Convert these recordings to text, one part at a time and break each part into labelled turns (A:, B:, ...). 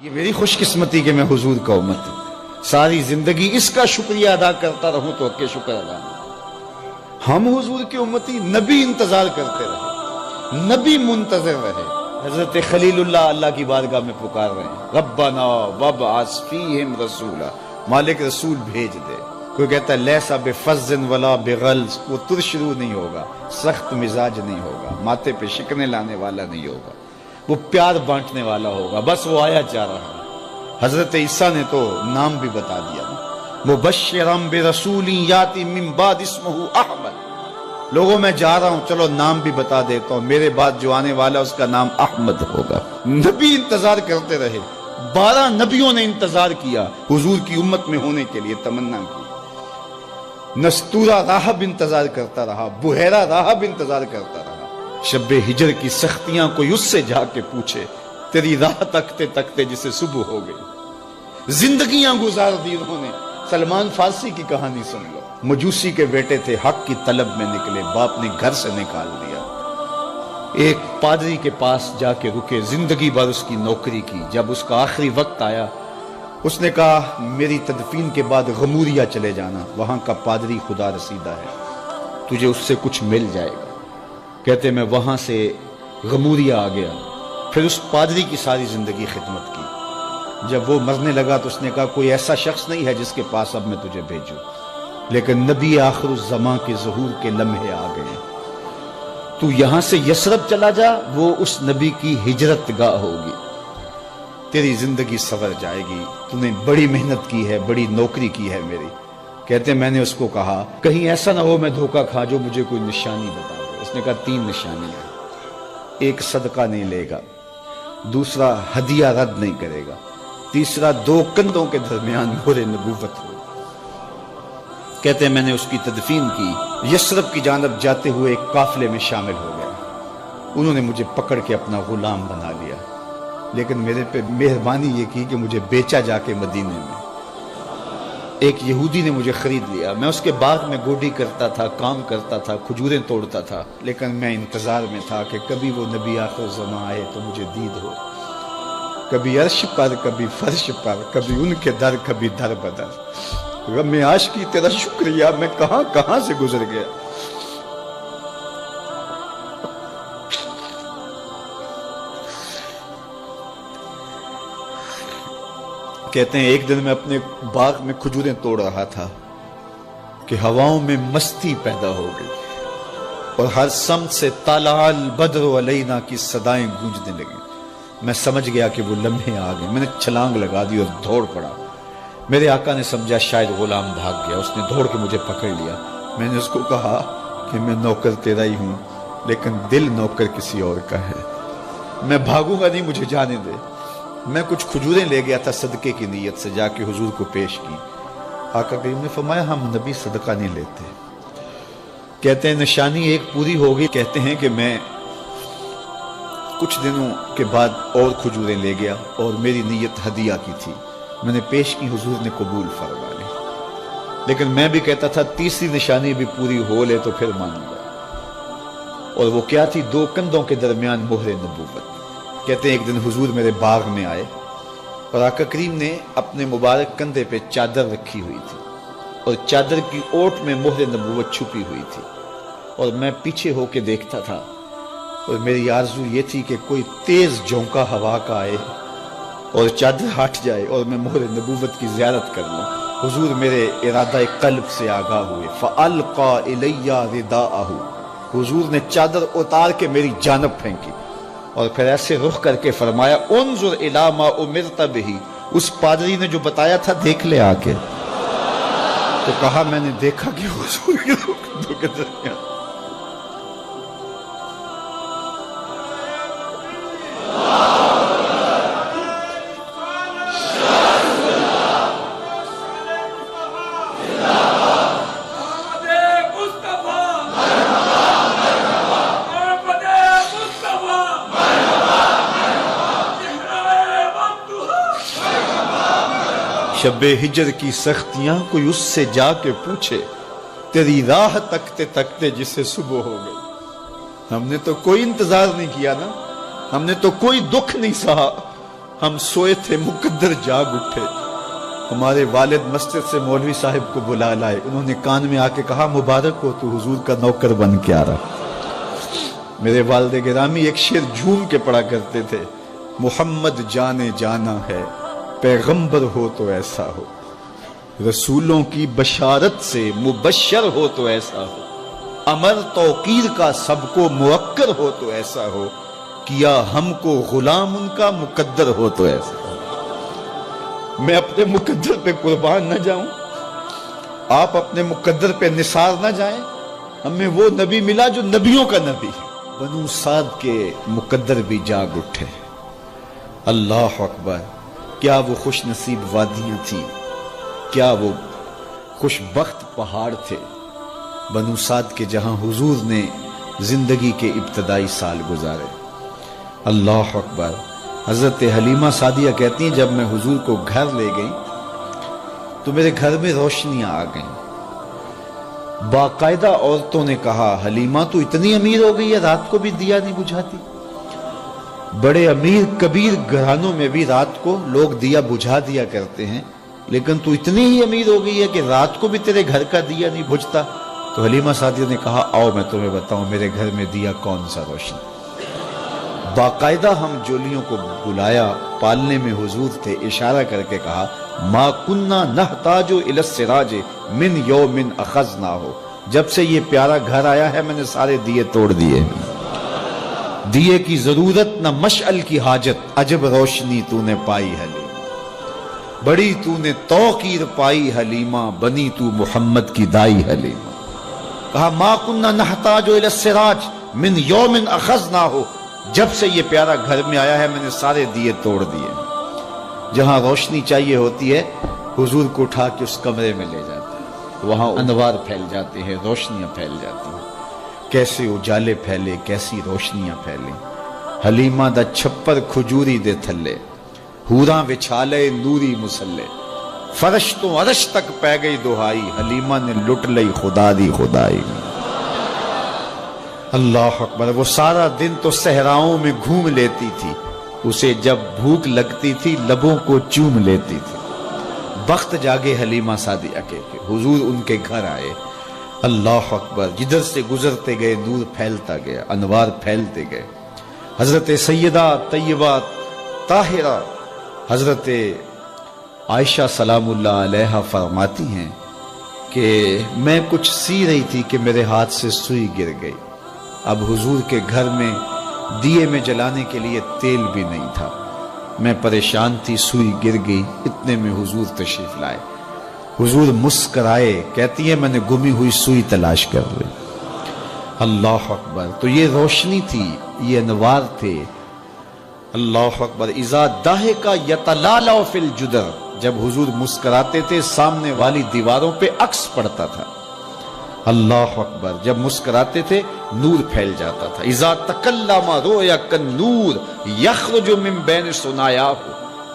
A: یہ میری خوش قسمتی کہ میں حضور کا امت ہوں، ساری زندگی اس کا شکریہ ادا کرتا رہوں تو کہ شکر ادا نہیں۔ ہم حضور کی امتی، نبی انتظار کرتے رہے، نبی منتظر رہے۔ حضرت خلیل اللہ کی بارگاہ میں پکار رہے ہیں، ربنا وابعث فیہم رسولا، مالک رسول بھیج دے۔ کوئی کہتا ہے لیسا بفظ ولا بغلظ، وہ ترشرو نہیں ہوگا، سخت مزاج نہیں ہوگا، ماتھے پہ شکنے لانے والا نہیں ہوگا، وہ پیار بانٹنے والا ہوگا۔ بس وہ آیا جا رہا ہے۔ حضرت عیسیٰ نے تو نام بھی بتا دیا، مبشرا برسول یاتی من بعد اسمہ احمد، لوگوں میں جا رہا ہوں، چلو نام بھی بتا دیتا ہوں، میرے بعد جو آنے والا اس کا نام احمد ہوگا۔ نبی انتظار کرتے رہے، 12 نبیوں نے انتظار کیا حضور کی امت میں ہونے کے لیے، تمنا کی۔ نستورہ راہب انتظار کرتا رہا، بحیرہ راہب انتظار کرتا رہا۔ شب ہجر کی سختیاں کوئی اس سے جا کے پوچھے، تیری راہ تکتے تکتے جسے صبح ہو گئی۔ زندگیاں گزار دی انہوں نے۔ سلمان فارسی کی کہانی سن لو، مجوسی کے بیٹے تھے، حق کی طلب میں نکلے، باپ نے گھر سے نکال دیا، ایک پادری کے پاس جا کے رکے، زندگی بھر اس کی نوکری کی۔ جب اس کا آخری وقت آیا، اس نے کہا میری تدفین کے بعد غموریا چلے جانا، وہاں کا پادری خدا رسیدہ ہے، تجھے اس سے کچھ مل جائے گا۔ کہتے میں وہاں سے غموریا آ گیا، پھر اس پادری کی ساری زندگی خدمت کی۔ جب وہ مرنے لگا تو اس نے کہا کوئی ایسا شخص نہیں ہے جس کے پاس اب میں تجھے بھیجوں، لیکن نبی آخر الزمان کے ظہور کے لمحے آ گئے، تو یہاں سے یثرب چلا جا، وہ اس نبی کی ہجرت گاہ ہوگی، تیری زندگی سنور جائے گی، تو نے بڑی محنت کی ہے، بڑی نوکری کی ہے میری۔ کہتے میں نے اس کو کہا کہیں ایسا نہ ہو میں دھوکہ کھا جو مجھے کوئی نشانی بتا دے۔ اس نے کہا 3 نشانیاں، ایک صدقہ نہیں لے گا، دوسرا ہدیہ رد نہیں کرے گا، تیسرا 2 کندھوں کے درمیان مہر نبوت ہو۔ کہتے ہیں میں نے اس کی تدفین کی، یثرب کی جانب جاتے ہوئے ایک قافلے میں شامل ہو گیا، انہوں نے مجھے پکڑ کے اپنا غلام بنا لیا، لیکن میرے پہ مہربانی یہ کی کہ مجھے بیچا جا کے مدینے میں۔ ایک یہودی نے مجھے خرید لیا، میں اس کے باغ میں گوڈی کرتا تھا، کام کرتا تھا، کھجوریں توڑتا تھا، لیکن میں انتظار میں تھا کہ کبھی وہ نبی آخر زمان آئے تو مجھے دید ہو، کبھی عرش پر، کبھی فرش پر، کبھی ان کے در، کبھی در بدر۔ غم عاشقی تیرا شکریہ، میں کہاں کہاں سے گزر گیا۔ کہتے ہیں ایک دن میں اپنے باغ میں کھجوریں توڑ رہا تھا کہ ہواؤں میں مستی پیدا ہو گئی اور ہر سمت سے طلع البدر علینا کی صدائیں گونجنے لگیں۔ میں سمجھ گیا کہ وہ لمحے آ گئے، میں نے چھلانگ لگا دی اور دوڑ پڑا۔ میرے آقا نے سمجھا شاید غلام بھاگ گیا، اس نے دوڑ کے مجھے پکڑ لیا۔ میں نے اس کو کہا کہ میں نوکر تیرا ہی ہوں، لیکن دل نوکر کسی اور کا ہے، میں بھاگوں گا نہیں، مجھے جانے دے۔ میں کچھ کھجوریں لے گیا تھا صدقے کی نیت سے، جا کے حضور کو پیش کی۔ آقا کریم نے فرمایا ہم نبی صدقہ نہیں لیتے۔ کہتے ہیں نشانی ایک پوری ہو گئی۔ کہتے ہیں کہ میں کچھ دنوں کے بعد اور کھجوریں لے گیا اور میری نیت ہدیہ کی تھی، میں نے پیش کی، حضور نے قبول فرما لی، لیکن میں بھی کہتا تھا تیسری نشانی بھی پوری ہو لے تو پھر مانوں گا، اور وہ کیا تھی؟ 2 کندھوں کے درمیان مہر نبوت۔ کہتے ہیں ایک دن حضور میرے باغ میں آئے اور آقا کریم نے اپنے مبارک کندھے پہ چادر رکھی ہوئی تھی اور چادر کی اوٹ میں مہر نبوت چھپی ہوئی تھی، اور میں پیچھے ہو کے دیکھتا تھا، اور میری آرزو یہ تھی کہ کوئی تیز جھونکا ہوا کا آئے اور چادر ہٹ جائے اور میں مہر نبوت کی زیارت کر لوں۔ حضور میرے ارادہ قلب سے آگاہ ہوئے، فَأَلْقَى إِلَيَّ رِدَاءَهُ، حضور نے چادر اتار کے میری جانب پھینکی اور پھر ایسے رخ کر کے فرمایا انظر الی ما امرت بہ، اس پادری نے جو بتایا تھا دیکھ لے آ کے۔ تو کہا میں نے دیکھا کہ حضور کے دو کے درمیان شب ہجر کی سختیاں کوئی اس سے جا کے پوچھے، تیری راہ تکتے تکتے جسے صبح ہو گئی۔ ہم نے تو کوئی انتظار نہیں کیا نا، ہم نے تو کوئی دکھ نہیں سہا، ہم سوئے تھے مقدر جاگ اٹھے. ہمارے والد مسجد سے مولوی صاحب کو بلا لائے. انہوں نے کان میں آ کے کہا مبارک ہو تو حضور کا نوکر بن کے آ رہا. میرے والد گرامی ایک شعر جھوم کے پڑھا کرتے تھے, محمد جانے جانا ہے پیغمبر ہو تو ایسا ہو, رسولوں کی بشارت سے مبشر ہو تو ایسا ہو, امر توقیر کا سب کو موکر ہو تو ایسا ہو, کیا ہم کو غلام ان کا مقدر ہو تو ایسا ہو. میں اپنے مقدر پہ قربان نہ جاؤں, آپ اپنے مقدر پہ نثار نہ جائیں. ہمیں وہ نبی ملا جو نبیوں کا نبی ہے. بنو سعد کے مقدر بھی جاگ اٹھے. اللہ اکبر, کیا وہ خوش نصیب وادیاں تھیں, کیا وہ خوش بخت پہاڑ تھے بنو سعد کے جہاں حضور نے زندگی کے ابتدائی سال گزارے. اللہ اکبر. حضرت حلیمہ سعدیہ کہتی ہیں جب میں حضور کو گھر لے گئی تو میرے گھر میں روشنیاں آ گئیں. باقاعدہ عورتوں نے کہا حلیمہ تو اتنی امیر ہو گئی ہے رات کو بھی دیا نہیں بجھاتی. بڑے امیر کبیر گھرانوں میں بھی رات کو لوگ دیا بجھا دیا کرتے ہیں, لیکن تو اتنی ہی امیر ہو گئی ہے کہ رات کو بھی تیرے گھر کا دیا نہیں بجھتا. تو حلیمہ سعدیہ نے کہا آؤ میں تمہیں بتاؤں میرے گھر میں دیا کون سا روشن. باقاعدہ ہم جولیوں کو بلایا, پالنے میں حضور تھے, اشارہ کر کے کہا ما کننا نحتاج الی السراج من یوم اخذناہ, جب سے یہ پیارا گھر آیا ہے میں نے سارے دیے توڑ دیے. دیے کی ضرورت نہ مشعل کی حاجت, عجب روشنی تو نے پائی حلیمہ, بڑی تو نے توقیر پائی حلیمہ, بنی تو محمد کی دائی حلیمہ. کہا ما کننا نحتاج الی السراج من یوم اخذناہ, جب سے یہ پیارا گھر میں آیا ہے میں نے سارے دیے توڑ دیے. جہاں روشنی چاہیے ہوتی ہے حضور کو اٹھا کے اس کمرے میں لے جاتے ہیں, وہاں انوار پھیل جاتے ہیں, روشنیاں پھیل جاتی ہیں. کیسے اجالے پھیلے, کیسی روشنیاں پھیلیں. حلیمہ دا چھپر کھجوری دے تھلے, حوراں وچھالے نوری مسلے, فرش تو عرش تک پہ گئی دہائی, حلیمہ نے لٹ لئی خدا دی خدائی. اللہ اکبر. وہ سارا دن تو صحراؤں میں گھوم لیتی تھی, اسے جب بھوک لگتی تھی لبوں کو چوم لیتی تھی. بخت جاگے حلیمہ سعدیہ کے حضور ان کے گھر آئے. اللہ اکبر. جدھر سے گزرتے گئے نور پھیلتا گیا, انوار پھیلتے گئے. حضرت سیدہ طیبہ طاہرہ حضرت عائشہ سلام اللہ علیہا فرماتی ہیں کہ میں کچھ سی رہی تھی کہ میرے ہاتھ سے سوئی گر گئی. اب حضور کے گھر میں دیے میں جلانے کے لیے تیل بھی نہیں تھا. میں پریشان تھی, سوئی گر گئی. اتنے میں حضور تشریف لائے. حضور مسکرائے, کہتی ہے میں نے گمی ہوئی سوئی تلاش کر لی. اللہ اکبر. تو یہ روشنی تھی, یہ انوار تھے. اللہ اکبر. اذا ضحک یتلالع فی الجدر, جب حضور مسکراتے تھے سامنے والی دیواروں پہ عکس پڑتا تھا. اللہ اکبر. جب مسکراتے تھے نور پھیل جاتا تھا. اذا تکلم رؤیا کالنور یخرج من بین ثنایاہ,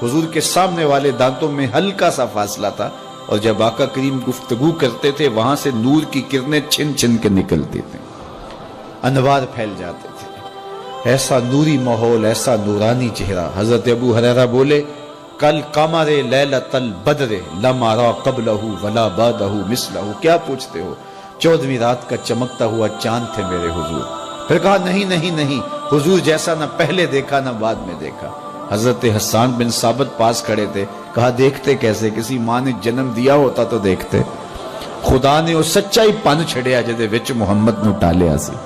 A: حضور کے سامنے والے دانتوں میں ہلکا سا فاصلہ تھا, اور جب آقا کریم گفتگو کرتے تھے وہاں سے نور کی کرنیں چھن چھن کے نکلتی تھیں, انوار پھیل جاتے تھے. ایسا نوری ماحول, ایسا نورانی چہرہ. حضرت ابو ہریرہ بولے کل قمر لیلۃ البدر لم ارى قبلہ ولا بعدہ مثلہ. کیا پوچھتے ہو, 14ویں رات کا چمکتا ہوا چاند تھے میرے حضور. پھر کہا نہیں نہیں نہیں, حضور جیسا نہ پہلے دیکھا نہ بعد میں دیکھا. حضرت حسان بن ثابت پاس کھڑے تھے. کہا دیکھتے کیسے, کسی ماں نے جنم دیا ہوتا تو دیکھتے. خدا نے وہ سچائی پن چھڑیا جدے وچ محمد نو ٹالیا سی.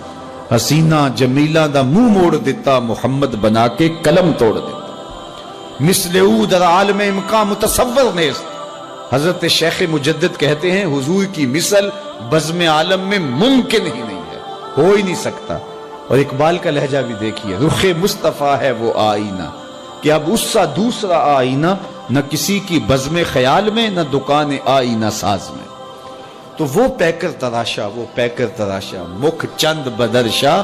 A: حسینہ جمیلہ دا منہ موڑ دیتا, محمد بنا کے قلم توڑ دیتا. مثل او در عالم امکان متصور نیست. حضرت شیخ مجدد کہتے ہیں حضور کی مثل بزم عالم میں ممکن ہی نہیں ہے, ہو ہی نہیں سکتا. اور اقبال کا لہجہ بھی دیکھیے, رخ مصطفیٰ ہے وہ آئینہ کہ اب اس سا دوسرا آئینہ, نہ کسی کی بزم خیال میں نہ دکان آئینہ ساز میں. تو وہ پیکر تراشا, وہ پیکر تراشا, مکھ چند بدرشا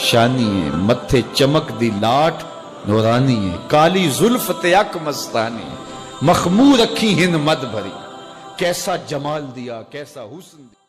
A: شانی ہے, متھے چمک دی لاٹ نورانی ہے, کالی زلف تیک مستانی ہے, مخمور رکھی ہند مد بھری. کیسا جمال دیا, کیسا حسن دیا.